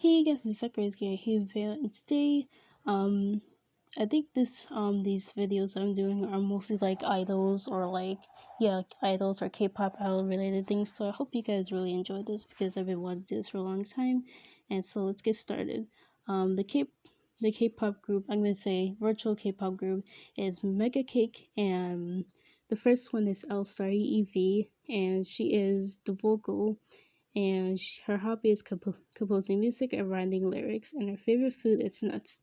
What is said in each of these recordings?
Hey guys, it's SAKURA-ROSEGAMER here, and today, I think these videos I'm doing are mostly like idols or idols or K-pop idol related things. So I hope you guys really enjoy this because I've been wanting to do this for a long time, and so let's get started. Um, the K the K-pop group, I'm gonna say virtual K-pop group, is Mega Cake, and the first one is Elsworld, and she is the vocal, and her hobby is composing music and writing lyrics, and her favorite food is nuts.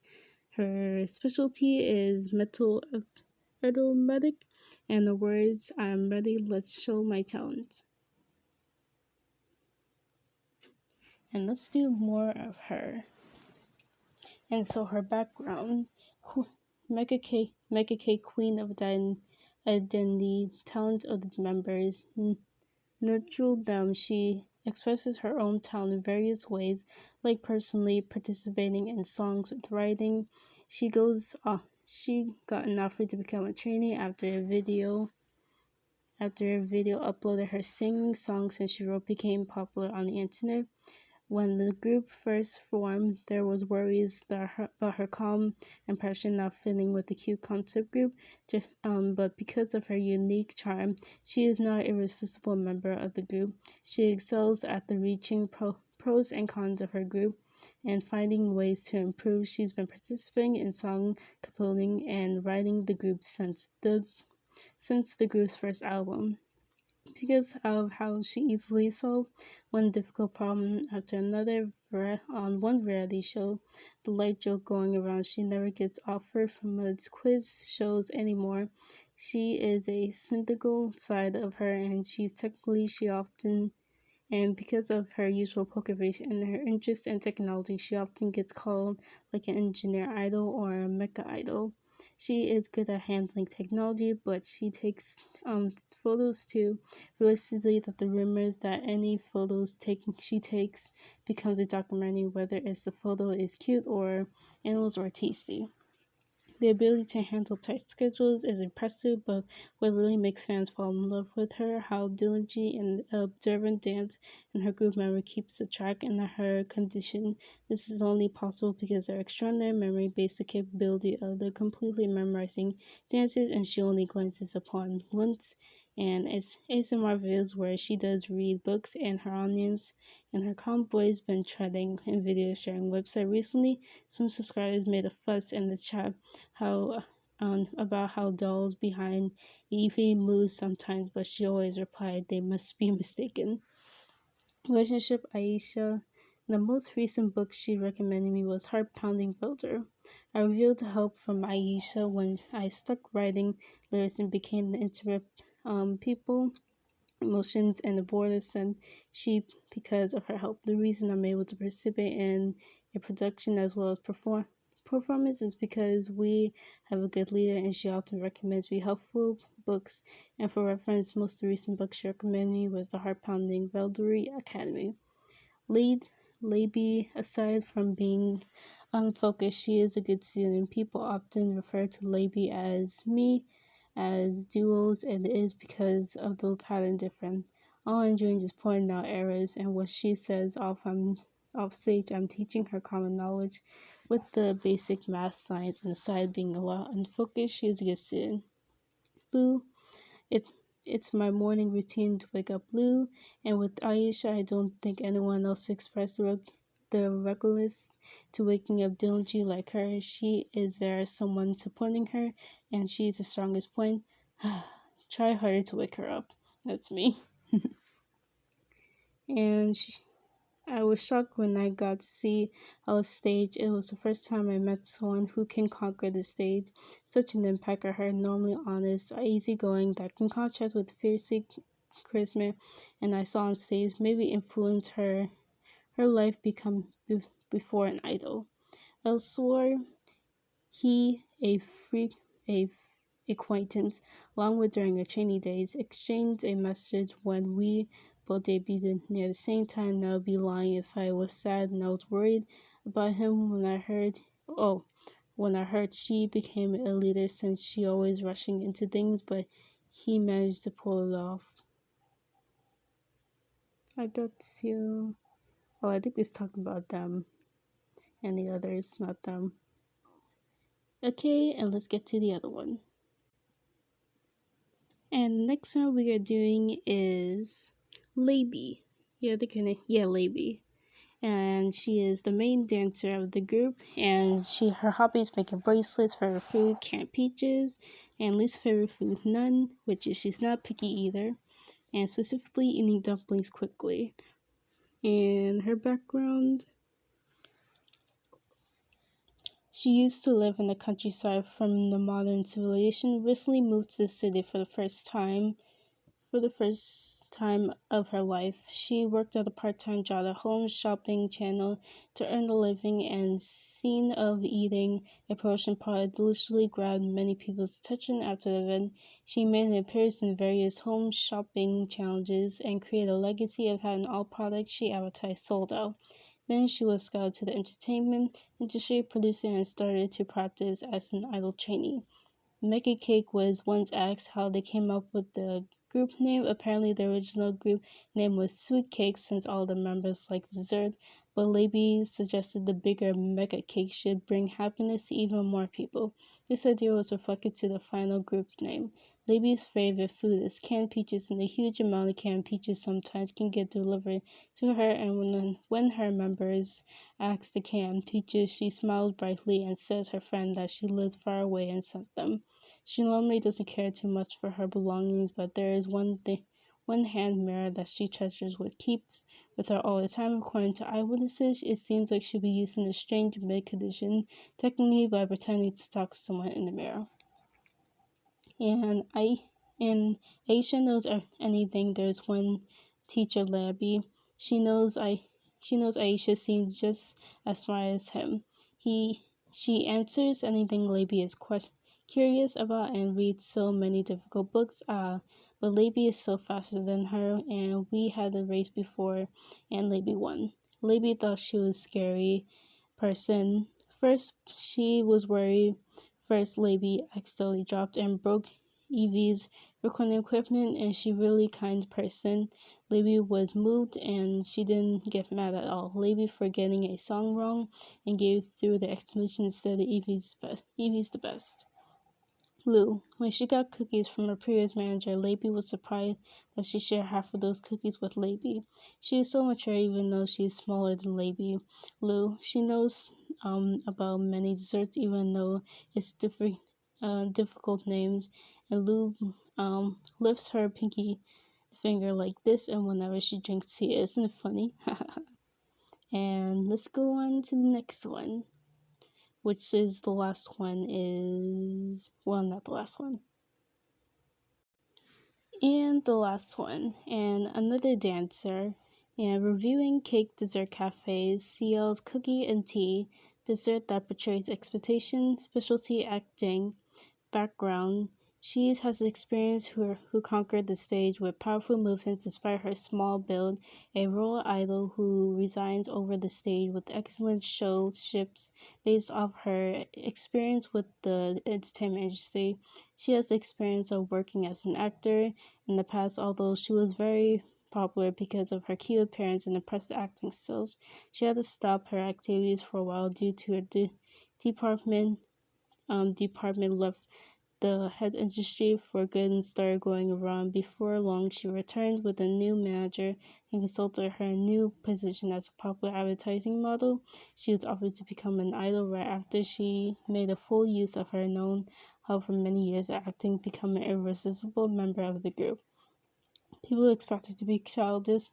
Her specialty is metal automatic, and the words "I'm ready, let's show my talent." And let's do more of her. And so her background: Mega K, queen of identity, talent of the members. Nurture them. She expresses her own talent in various ways, like personally participating in songs with writing. She got an offer to become a trainee after a video uploaded her singing songs, and she wrote became popular on the internet. When the group first formed, there was worries about her calm and passion not fitting with the cute concept group. But because of her unique charm, she is now an irresistible member of the group. She excels at the reaching pros and cons of her group and finding ways to improve. She's been participating in song composing and writing the group since the group's first album. Because of how she easily solved one difficult problem after another on one variety show, the light joke going around, she never gets offered from its quiz shows anymore. She is a cynical side of her, and because of her usual poker face and her interest in technology, she often gets called like an engineer idol or a mecha idol. She is good at handling technology, but she takes photos too realistically, that the rumors that any she takes becomes a documentary, whether it's the photo is cute or animals or tasty. The ability to handle tight schedules is impressive, but what really makes fans fall in love with her, how diligent and observant dance and her group member keeps the track in her condition. This is only possible because of her extraordinary memory based the capability of the completely memorizing dances, and she only glances upon once. And it's ASMR videos where she does read books, and her audience and her calm voice been trending in video sharing website recently. Some subscribers made a fuss in the chat how about how dolls behind Evie move sometimes, but she always replied they must be mistaken. Relationship Aisha. The most recent book she recommended me was Heart Pounding Builder. I revealed help from Aisha when I stuck writing lyrics and became the intimate people emotions and the borders, and she because of her help. The reason I'm able to participate in a production as well as performance is because we have a good leader, and she often recommends me helpful books. And for reference, most of the recent book she recommended me was The Heart Pounding Valkyrie Academy. Lady, aside from being unfocused, she is a good student. People often refer to Lady as me as duos, and it is because of the pattern difference. All I'm doing is pointing out errors, and what she says off stage, I'm teaching her common knowledge with the basic math, science, and aside being a lot unfocused, she is a good student. Lou, it it's my morning routine to wake up blue, and with Aisha, I don't think anyone else expressed the reckless to waking up diligently like her. She is there, someone supporting her, and she's the strongest point. Try harder to wake her up. That's me. And I was shocked when I got to see Ella's stage. It was the first time I met someone who can conquer the stage. Such an impact on her, normally honest, easygoing, that can contrast with fiercely charisma, and I saw on stage maybe influence her life before an idol. Elsewhere, he, a acquaintance, along with during our training days, exchanged a message when we both debuted near the same time. Now I'd be lying if I was sad and I was worried about him when I heard she became a leader, since she always rushing into things, but he managed to pull it off. I got to. Oh, I think it's talking about them. and the others, not them. Okay, and let's get to the other one. And the next one we are doing is Laby. Yeah, Laby. And she is the main dancer of the group, and her hobby is making bracelets. Favorite food, canned peaches, and least favorite food, none, which is she's not picky either, and specifically eating dumplings quickly. And her background, she used to live in the countryside from the modern civilization, recently moved to the city for the first time of her life. She worked at a part-time job at home shopping channel to earn a living, and scene of eating a portion product deliciously grabbed many people's attention. After the event, she made an appearance in various home shopping challenges and created a legacy of having all products she advertised sold out. Then she was scouted to the entertainment industry, producing, and started to practice as an idol trainee. Mega Cake was once asked how they came up with the group name. Apparently, the original group name was Sweet Cake since all the members liked dessert, but Laby suggested the bigger Mega Cake should bring happiness to even more people. This idea was reflected to the final group's name. Laby's favorite food is canned peaches, and a huge amount of canned peaches sometimes can get delivered to her, and when her members ask the canned peaches, she smiles brightly and says her friend that she lives far away and sent them. She normally doesn't care too much for her belongings, but there is one hand mirror that she treasures keeps with her all the time. According to eyewitnesses, it seems like she'll be using a strange mid-condition technique by pretending to talk to someone in the mirror. And Aisha knows anything. There's one teacher, Labby. She knows Aisha seems just as smart as him. She answers anything Labby is curious about and reads so many difficult books. But Labby is so faster than her, and we had a race before, and Labby won. Labby thought she was a scary person. First, she was worried. First, Labby accidentally dropped and broke Evie's recording equipment, and she really kind person. Labby was moved, and she didn't get mad at all. Labby for getting a song wrong and gave through the explanation instead of Evie's the best. Lou. When she got cookies from her previous manager, Labby was surprised that she shared half of those cookies with Labby. She is so mature even though she is smaller than Labby. Lou. She knows about many desserts even though it's difficult names. And Lou lifts her pinky finger like this, and whenever she drinks tea, isn't it funny? And let's go on to the next one, which is the last one not the last one. And the last one, and another dancer, and reviewing cake dessert cafes, CaLj's Cookie and Tea, dessert that portrays expectation, specialty acting, background. She has experience who conquered the stage with powerful movements despite her small build, a role idol who resides over the stage with excellent showships based off her experience with the entertainment industry. She has the experience of working as an actor in the past, although she was very popular because of her cute appearance and impressive acting skills. She had to stop her activities for a while due to her department left the head industry for good and started going around. Before long, she returned with a new manager and consulted her new position as a popular advertising model. She was offered to become an idol right after she made a full use of her known help for many years at acting, becoming an irresistible member of the group. People expect her to be childish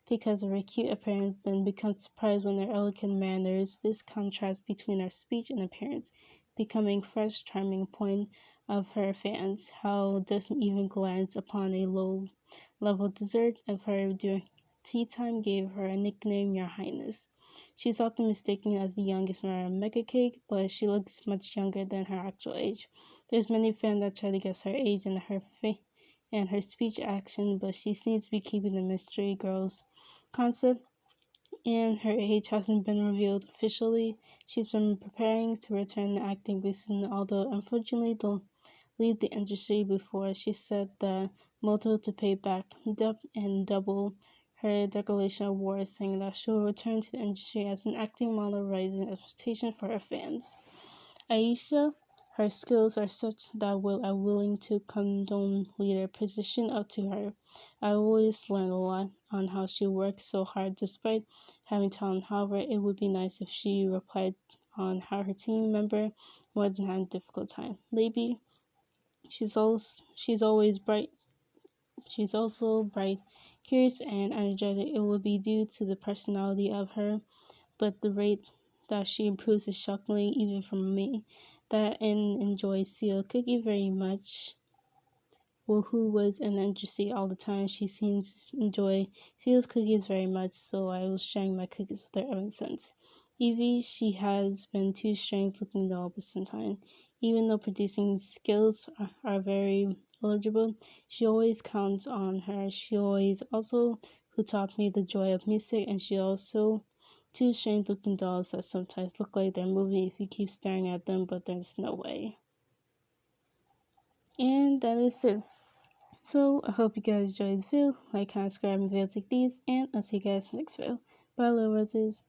because of her cute appearance, then become surprised when her elegant manners. This contrast between her speech and appearance, becoming fresh, charming point of her fans. How doesn't even glance upon a low-level dessert of her during tea time gave her a nickname, Your Highness. She's often mistaken as the youngest member of Mega Cake, but she looks much younger than her actual age. There's many fans that try to guess her age and her speech action, but she seems to be keeping the mystery girls concept, and her age hasn't been revealed officially. She's been preparing to return to acting recently, although unfortunately don't leave the industry before. She said the motive to pay back debt and double her declaration award, saying that she'll return to the industry as an acting model, raising expectations for her fans. Aisha, her skills are such that Will are willing to condone leader position up to her. I always learn a lot on how she works so hard despite having talent. However, it would be nice if she replied on how her team member more than had a difficult time. Libby, she's always bright. She's also bright, curious, and energetic. It would be due to the personality of her, but the rate that she improves is shockingly even from me. That and enjoys CaLj cookie very much. Well, who was in the industry all the time, she seems to enjoy CaLj's cookies very much, so I was sharing my cookies with her ever since. Evie, she has been too strange looking doll for some time. Even though producing skills are very eligible, she always counts on her. She always also who taught me the joy of music, and she also two strange looking dolls that sometimes look like they're moving if you keep staring at them, but there's no way. And that is it. So I hope you guys enjoyed this video. Like, comment, subscribe, and videos like these, and I'll see you guys next video. Bye, little roses.